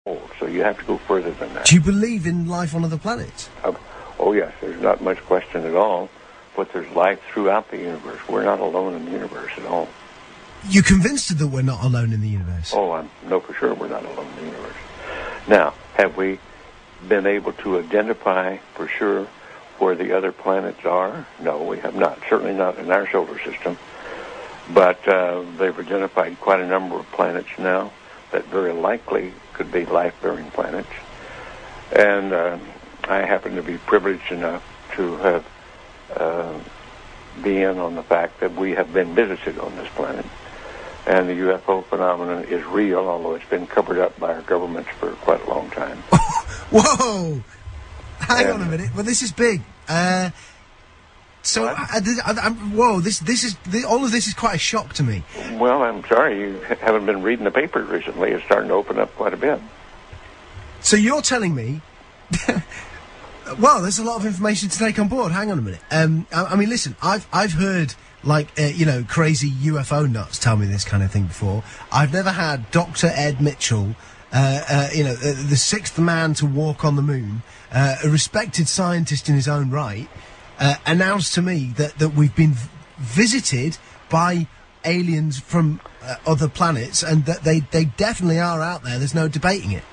So you have to go further than that. Do you believe in life on other planets? Oh, yes. There's not much question at all. But there's life throughout the universe. We're not alone in the universe at all. You're convinced that we're not alone in the universe? Oh, I know for sure we're not alone in the universe. Now, have we been able to identify for sure where the other planets are? No, we have not. Certainly not in our solar system. But they've identified quite a number of planets now that very likely could be life-bearing planets. And I happen to be privileged enough to have be in on the fact that we have been visited on this planet. And the UFO phenomenon is real, although it's been covered up by our governments for quite a long time. Whoa! Hang on a minute. Well, this is big. Whoa! All of this is quite a shock to me. Well, I'm sorry you haven't been reading the papers recently. It's starting to open up quite a bit. So you're telling me? Well, there's a lot of information to take on board. Hang on a minute. I mean, listen. I've heard crazy UFO nuts tell me this kind of thing before. I've never had Dr. Ed Mitchell, the sixth man to walk on the moon, a respected scientist in his own right, announced to me that we've been visited by aliens from other planets, and that they definitely are out there. There's no debating it.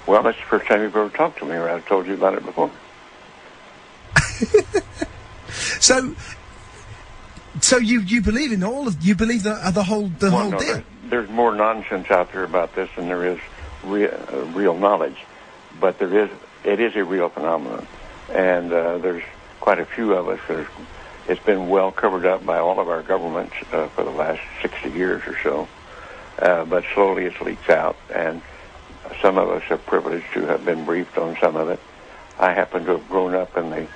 Well, that's the first time you've ever talked to me, or I've told you about it before. So you believe in you believe the whole deal? There's more nonsense out there about this than there is real knowledge, but it is a real phenomenon, and there's quite a few of us. It's been well covered up by all of our governments for the last 60 years or so, but slowly it leaks out, and some of us are privileged to have been briefed on some of it. I happen to have grown up in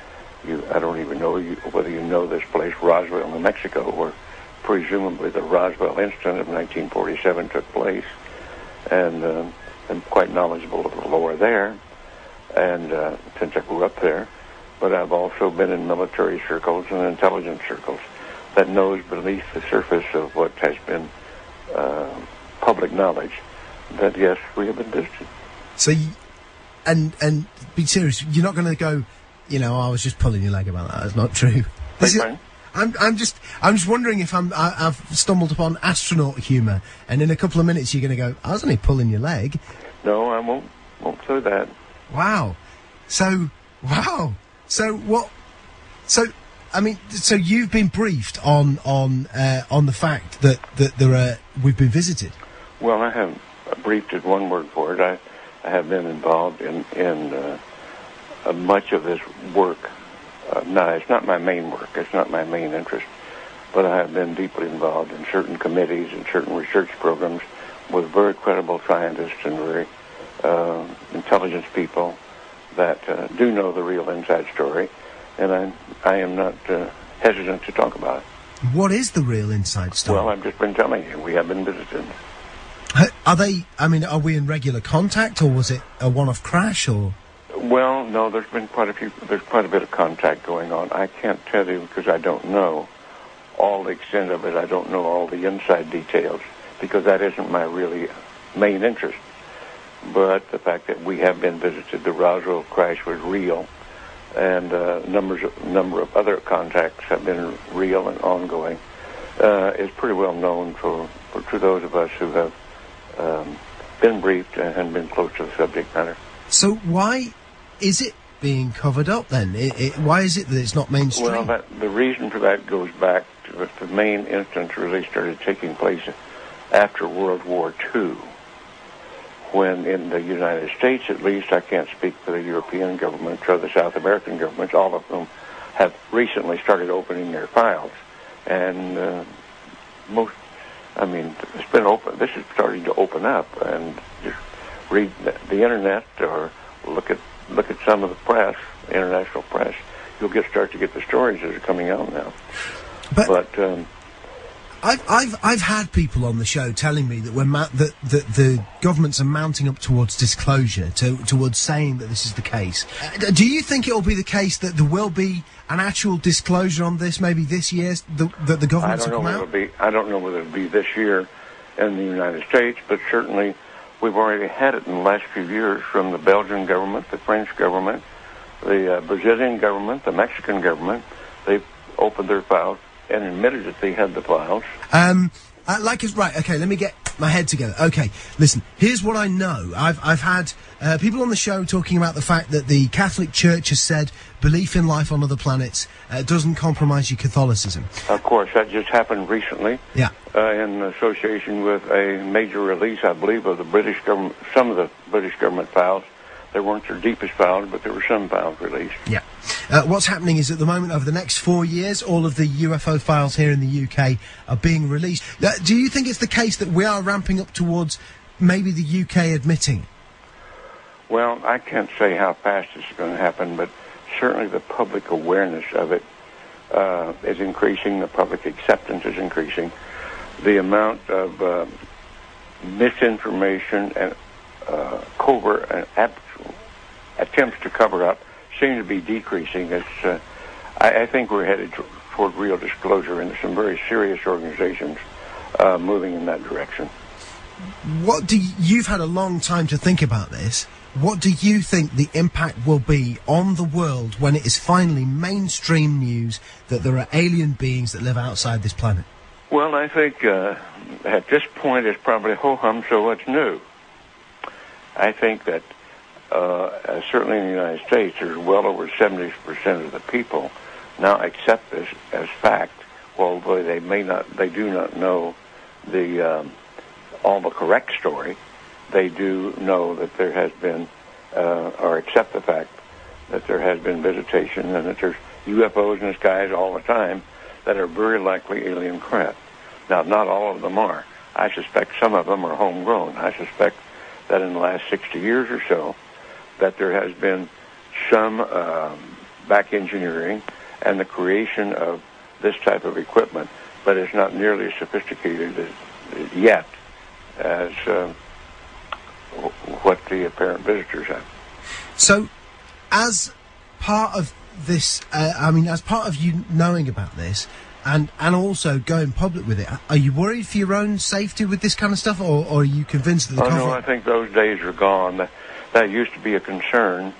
I don't even know whether you know this place, Roswell, New Mexico, where presumably the Roswell incident of 1947 took place, and I'm quite knowledgeable of the lore there, and since I grew up there. But I've also been in military circles and intelligence circles that knows beneath the surface of what has been public knowledge that, yes, we have been visited. So, and be serious, you're not going to go, I was just pulling your leg about that. That's not true. I'm just wondering if I've stumbled upon astronaut humour, and in a couple of minutes you're going to go, I was only pulling your leg. No, I won't say that. Wow. So what? So you've been briefed on the fact that we've been visited. Well, I haven't briefed is one word for it. I have been involved in much of this work. No, it's not my main work. It's not my main interest. But I have been deeply involved in certain committees and certain research programs with very credible scientists and very intelligence people that do know the real inside story. And I am not hesitant to talk about it. What is the real inside story? Well, I've just been telling you. We have been visited. Are we in regular contact, or was it a one-off crash, or...? Well, no, there's quite a bit of contact going on. I can't tell you because I don't know all the extent of it. I don't know all the inside details because that isn't my really main interest. But the fact that we have been visited, the Roswell crash was real, and a number of other contacts have been real and ongoing, is pretty well known to those of us who have been briefed and been close to the subject matter. So why is it being covered up then? Why is it that it's not mainstream? Well, the reason for that goes back to the main instance really started taking place after World War II, when in the United States, at least, I can't speak for the European governments or the South American governments, all of whom have recently started opening their files. And it's been open. This is starting to open up, and just read the internet or look at some of the press, international press. You'll start to get the stories that are coming out now. But I've had people on the show telling me that that the governments are mounting up towards disclosure, towards saying that this is the case. Do you think it will be the case that there will be an actual disclosure on this, maybe this year, that the governments will come out? I don't know whether it'll be this year in the United States, but certainly We've already had it in the last few years from the Belgian government, the French government, the Brazilian government, the Mexican government. They've opened their files and admitted that they had the files. Right, okay, let me get my head together. Okay, listen, here's what I know. I've had people on the show talking about the fact that the Catholic Church has said belief in life on other planets doesn't compromise your Catholicism. Of course, that just happened recently. Yeah. In association with a major release, I believe, of the British government, some of the British government files. They weren't their deepest files, but there were some files released. Yeah. What's happening is at the moment, over the next 4 years, all of the UFO files here in the UK are being released. Do you think it's the case that we are ramping up towards maybe the UK admitting? Well, I can't say how fast this is going to happen, but certainly the public awareness of it is increasing. The public acceptance is increasing. The amount of misinformation and covert and attempts to cover up seem to be decreasing. I think we're headed toward real disclosure, and some very serious organizations moving in that direction. You've had a long time to think about this. What do you think the impact will be on the world when it is finally mainstream news that there are alien beings that live outside this planet? Well, I think at this point it's probably ho-hum, so what's new? I think that certainly in the United States, there's well over 70% of the people now accept this as fact, although they do not know all the correct story. They do know that there has been, or accept the fact that there has been visitation and that there's UFOs in the skies all the time that are very likely alien craft. Now, not all of them are. I suspect some of them are homegrown. I suspect that in the last 60 years or so, that there has been some back engineering and the creation of this type of equipment, but it's not nearly as sophisticated yet as what the apparent visitors have. So, as part of this, as part of you knowing about this, and also going public with it, are you worried for your own safety with this kind of stuff, or are you convinced that the no, I think those days are gone. That used to be a concern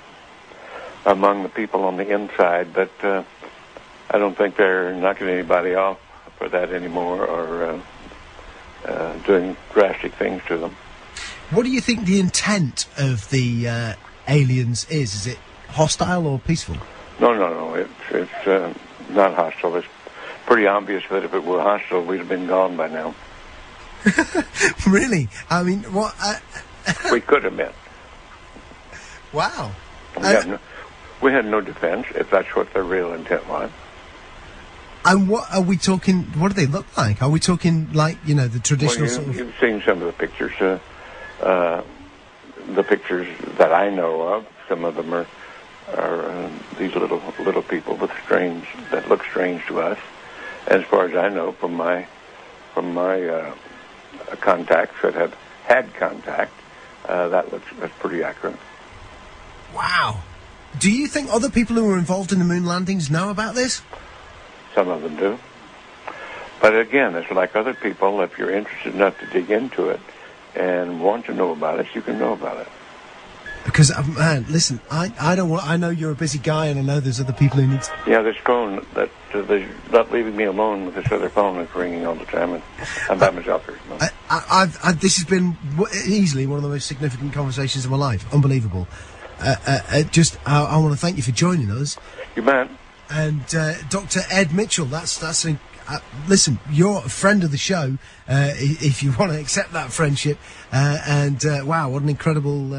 among the people on the inside, but I don't think they're knocking anybody off for that anymore or doing drastic things to them. What do you think the intent of the aliens is? Is it hostile or peaceful? No. It's not hostile. It's pretty obvious that if it were hostile, we'd have been gone by now. Really? I mean, what? We could have been. Wow. We had no defense, if that's what their real intent was. And what are we talking? What do they look like? Are we talking like, the traditional sort of... You've seen some of the pictures. The pictures that I know of, some of them are these little people that look strange to us. As far as I know, from my contacts that have had contact, that's pretty accurate. Wow. Do you think other people who were involved in the moon landings know about this? Some of them do. But again, it's like other people. If you're interested enough to dig into it and want to know about it, you can know about it. Because, man, listen, I don't want... I know you're a busy guy, and I know there's other people who need to... Yeah, this phone, they're not leaving me alone with this other phone that's ringing all the time, and I'm by myself here. This has been easily one of the most significant conversations of my life. Unbelievable. I want to thank you for joining us. You bet. And Dr. Ed Mitchell, listen, you're a friend of the show, if you want to accept that friendship. Wow, what an incredible...